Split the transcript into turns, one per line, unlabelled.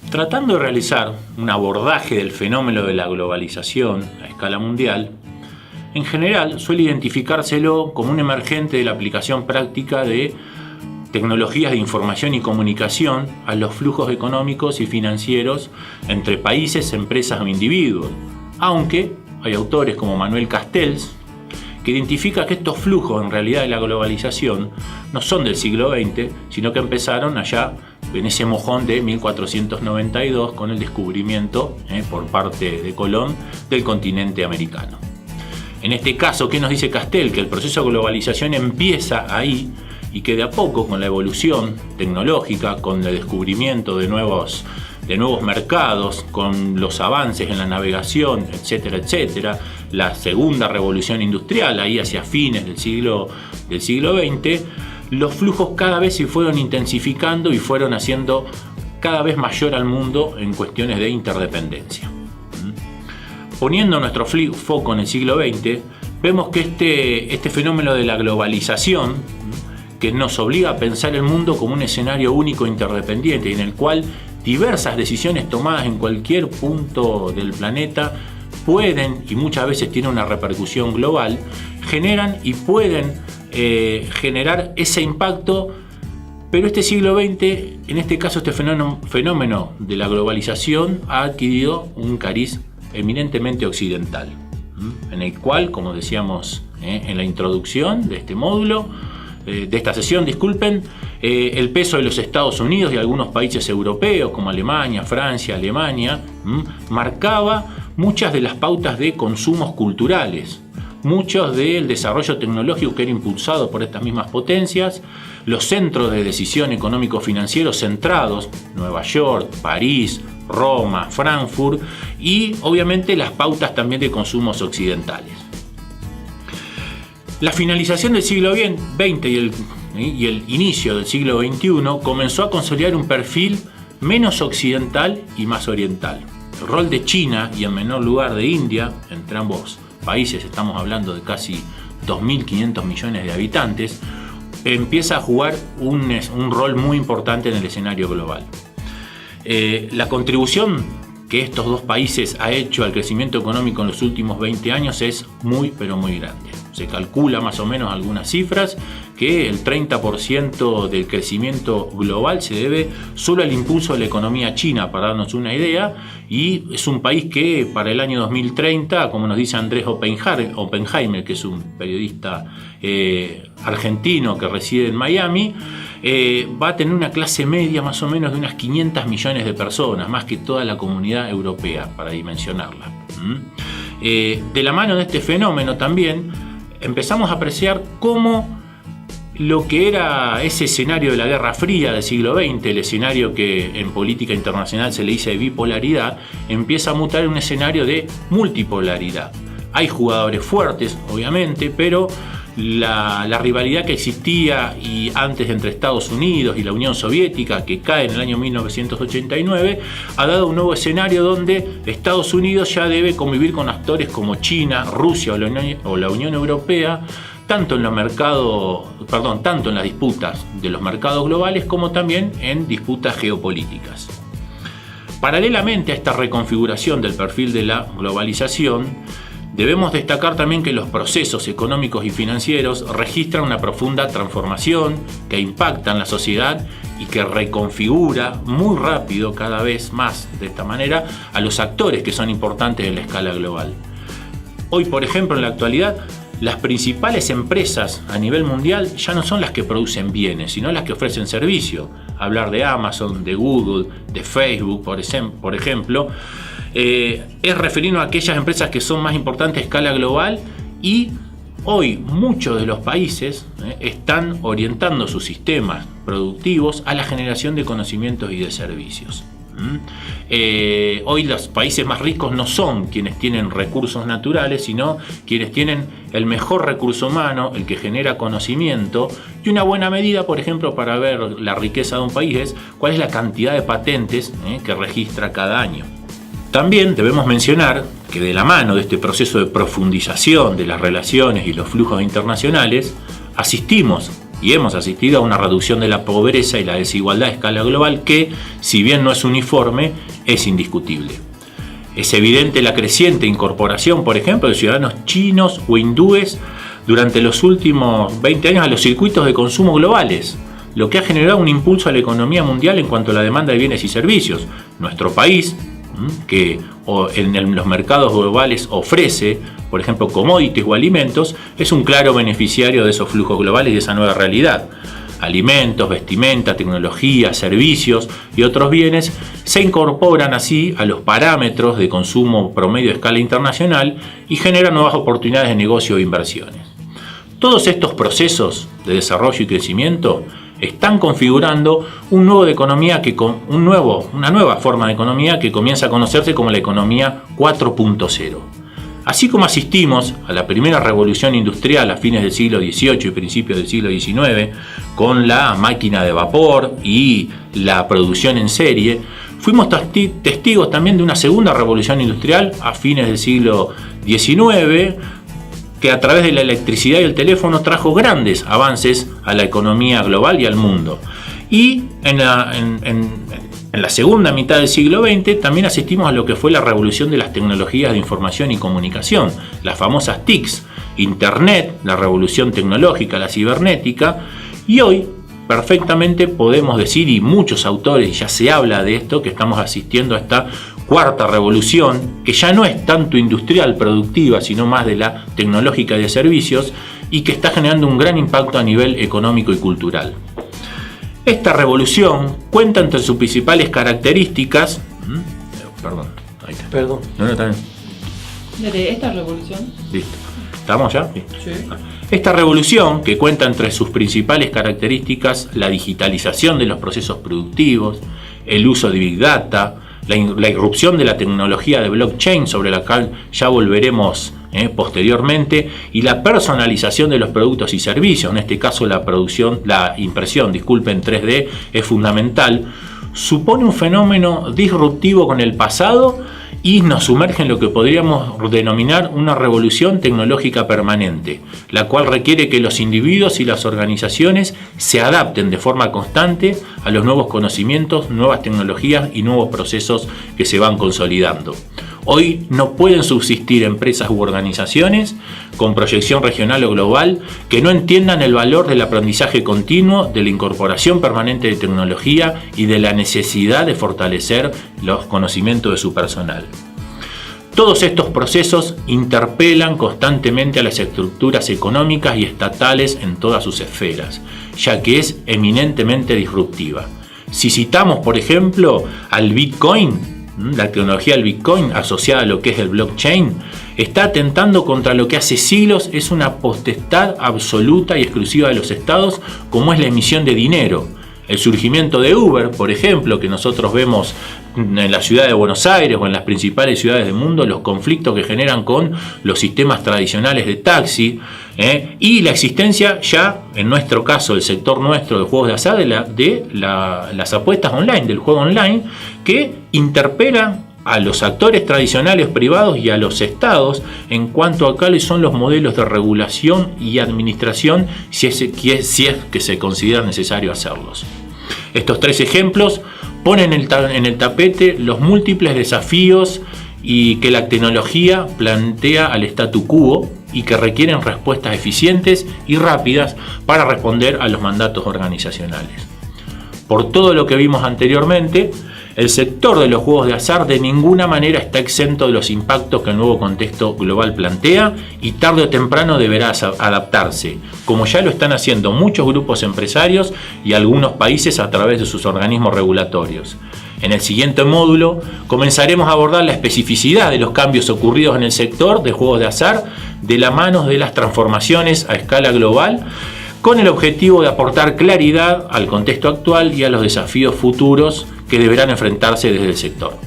Tratando de realizar un abordaje del fenómeno de la globalización a escala mundial, en general suele identificárselo como un emergente de la aplicación práctica de tecnologías de información y comunicación a los flujos económicos y financieros entre países, empresas o individuos, aunque hay autores como Manuel Castells que identifica que estos flujos en realidad de la globalización no son del siglo XX, sino que empezaron allá en ese mojón de 1492 con el descubrimiento por parte de Colón del continente americano. En este caso, ¿qué nos dice Castells? Que el proceso de globalización empieza ahí y que de a poco, con la evolución tecnológica, con el descubrimiento de nuevos mercados, con los avances en la navegación, etcétera, etcétera, la segunda revolución industrial, ahí hacia fines del siglo XX, los flujos cada vez se fueron intensificando y fueron haciendo cada vez mayor al mundo en cuestiones de interdependencia. Poniendo nuestro foco en el siglo XX, vemos que este fenómeno de la globalización, que nos obliga a pensar el mundo como un escenario único e interdependiente, en el cual diversas decisiones tomadas en cualquier punto del planeta pueden, y muchas veces tienen una repercusión global, generan y pueden generar ese impacto. Pero este siglo XX, en este caso este fenómeno de la globalización, ha adquirido un cariz eminentemente occidental, en el cual, como decíamos en la introducción de este módulo, de esta sesión, el peso de los Estados Unidos y algunos países europeos como Alemania, Francia, Alemania, marcaba muchas de las pautas de consumos culturales, muchos del desarrollo tecnológico que era impulsado por estas mismas potencias, los centros de decisión económico-financieros centrados, Nueva York, París, Roma, Frankfurt, y obviamente las pautas también de consumos occidentales. La finalización del siglo XX y el inicio del siglo XXI comenzó a consolidar un perfil menos occidental y más oriental. El rol de China y en menor lugar de India, entre ambos países estamos hablando de casi 2.500 millones de habitantes, empieza a jugar un rol muy importante en el escenario global. La contribución que estos dos países ha hecho al crecimiento económico en los últimos 20 años es muy, pero muy grande. Se calcula más o menos algunas cifras que el 30% del crecimiento global se debe solo al impulso de la economía china, para darnos una idea, y es un país que para el año 2030, como nos dice Andrés Oppenheimer, que es un periodista argentino que reside en Miami, va a tener una clase media más o menos de unas 500 millones de personas, más que toda la comunidad europea, para dimensionarla. De la mano de este fenómeno también empezamos a apreciar cómo lo que era ese escenario de la Guerra Fría del siglo XX, el escenario que en política internacional se le dice de bipolaridad, empieza a mutar en un escenario de multipolaridad. Hay jugadores fuertes, obviamente, pero la rivalidad que existía y antes entre Estados Unidos y la Unión Soviética, que cae en el año 1989, ha dado un nuevo escenario donde Estados Unidos ya debe convivir con actores como China, Rusia o la Unión Europea, tanto en las disputas de los mercados globales como también en disputas geopolíticas. Paralelamente a esta reconfiguración del perfil de la globalización, debemos destacar también que los procesos económicos y financieros registran una profunda transformación que impacta en la sociedad y que reconfigura muy rápido, cada vez más de esta manera, a los actores que son importantes en la escala global. Hoy, por ejemplo, en la actualidad, las principales empresas a nivel mundial ya no son las que producen bienes, sino las que ofrecen servicios. Hablar de Amazon, de Google, de Facebook, por ejemplo, es referirnos a aquellas empresas que son más importantes a escala global, y hoy muchos de los países están orientando sus sistemas productivos a la generación de conocimientos y de servicios. Hoy los países más ricos no son quienes tienen recursos naturales, sino quienes tienen el mejor recurso humano, el que genera conocimiento. Y una buena medida, por ejemplo, para ver la riqueza de un país es cuál es la cantidad de patentes que registra cada año. También debemos mencionar que de la mano de este proceso de profundización de las relaciones y los flujos internacionales, asistimos y hemos asistido a una reducción de la pobreza y la desigualdad a escala global que, si bien no es uniforme, es indiscutible. Es evidente la creciente incorporación, por ejemplo, de ciudadanos chinos o hindúes durante los últimos 20 años a los circuitos de consumo globales, lo que ha generado un impulso a la economía mundial en cuanto a la demanda de bienes y servicios. Nuestro país, que en los mercados globales ofrece, por ejemplo, commodities o alimentos, es un claro beneficiario de esos flujos globales y de esa nueva realidad. Alimentos, vestimenta, tecnología, servicios y otros bienes se incorporan así a los parámetros de consumo promedio a escala internacional y generan nuevas oportunidades de negocio e inversiones. Todos estos procesos de desarrollo y crecimiento están configurando una nueva forma de economía que comienza a conocerse como la economía 4.0. Así como asistimos a la primera revolución industrial a fines del siglo XVIII y principios del siglo XIX, con la máquina de vapor y la producción en serie, fuimos testigos también de una segunda revolución industrial a fines del siglo XIX, que a través de la electricidad y el teléfono trajo grandes avances a la economía global y al mundo. Y en la segunda mitad del siglo XX también asistimos a lo que fue la revolución de las tecnologías de información y comunicación, las famosas TICs, Internet, la revolución tecnológica, la cibernética, y hoy perfectamente podemos decir, y muchos autores ya se habla de esto, que estamos asistiendo a esta cuarta revolución, que ya no es tanto industrial, productiva, sino más de la tecnológica y de servicios, y que está generando un gran impacto a nivel económico y cultural. Esta revolución cuenta entre sus principales características. Ahí está.
Perdón.
No, está bien.
¿De esta revolución?
Listo. ¿Estamos ya?
Sí.
Esta revolución, que cuenta entre sus principales características la digitalización de los procesos productivos, el uso de Big Data, la irrupción de la tecnología de blockchain, sobre la cual ya volveremos posteriormente, y la personalización de los productos y servicios, en este caso la impresión en 3D es fundamental, supone un fenómeno disruptivo con el pasado y nos sumerge en lo que podríamos denominar una revolución tecnológica permanente, la cual requiere que los individuos y las organizaciones se adapten de forma constante a los nuevos conocimientos, nuevas tecnologías y nuevos procesos que se van consolidando. Hoy no pueden subsistir empresas u organizaciones con proyección regional o global que no entiendan el valor del aprendizaje continuo, de la incorporación permanente de tecnología y de la necesidad de fortalecer los conocimientos de su personal. Todos estos procesos interpelan constantemente a las estructuras económicas y estatales en todas sus esferas, ya que es eminentemente disruptiva. Si citamos, por ejemplo, al Bitcoin, la tecnología del Bitcoin asociada a lo que es el blockchain, está atentando contra lo que hace siglos es una potestad absoluta y exclusiva de los estados, como es la emisión de dinero. El surgimiento de Uber, por ejemplo, que nosotros vemos en la ciudad de Buenos Aires o en las principales ciudades del mundo, los conflictos que generan con los sistemas tradicionales de taxi, y la existencia ya, en nuestro caso, el sector nuestro de juegos de azar, de las apuestas online, del juego online, que interpelan a los actores tradicionales privados y a los estados en cuanto a cuáles son los modelos de regulación y administración, si es que se considera necesario hacerlos. Estos tres ejemplos ponen en el tapete los múltiples desafíos y que la tecnología plantea al statu quo y que requieren respuestas eficientes y rápidas para responder a los mandatos organizacionales. Por todo lo que vimos anteriormente, el sector de los juegos de azar de ninguna manera está exento de los impactos que el nuevo contexto global plantea y tarde o temprano deberá adaptarse, como ya lo están haciendo muchos grupos empresarios y algunos países a través de sus organismos regulatorios. En el siguiente módulo comenzaremos a abordar la especificidad de los cambios ocurridos en el sector de juegos de azar de la mano de las transformaciones a escala global, con el objetivo de aportar claridad al contexto actual y a los desafíos futuros que deberán enfrentarse desde el sector.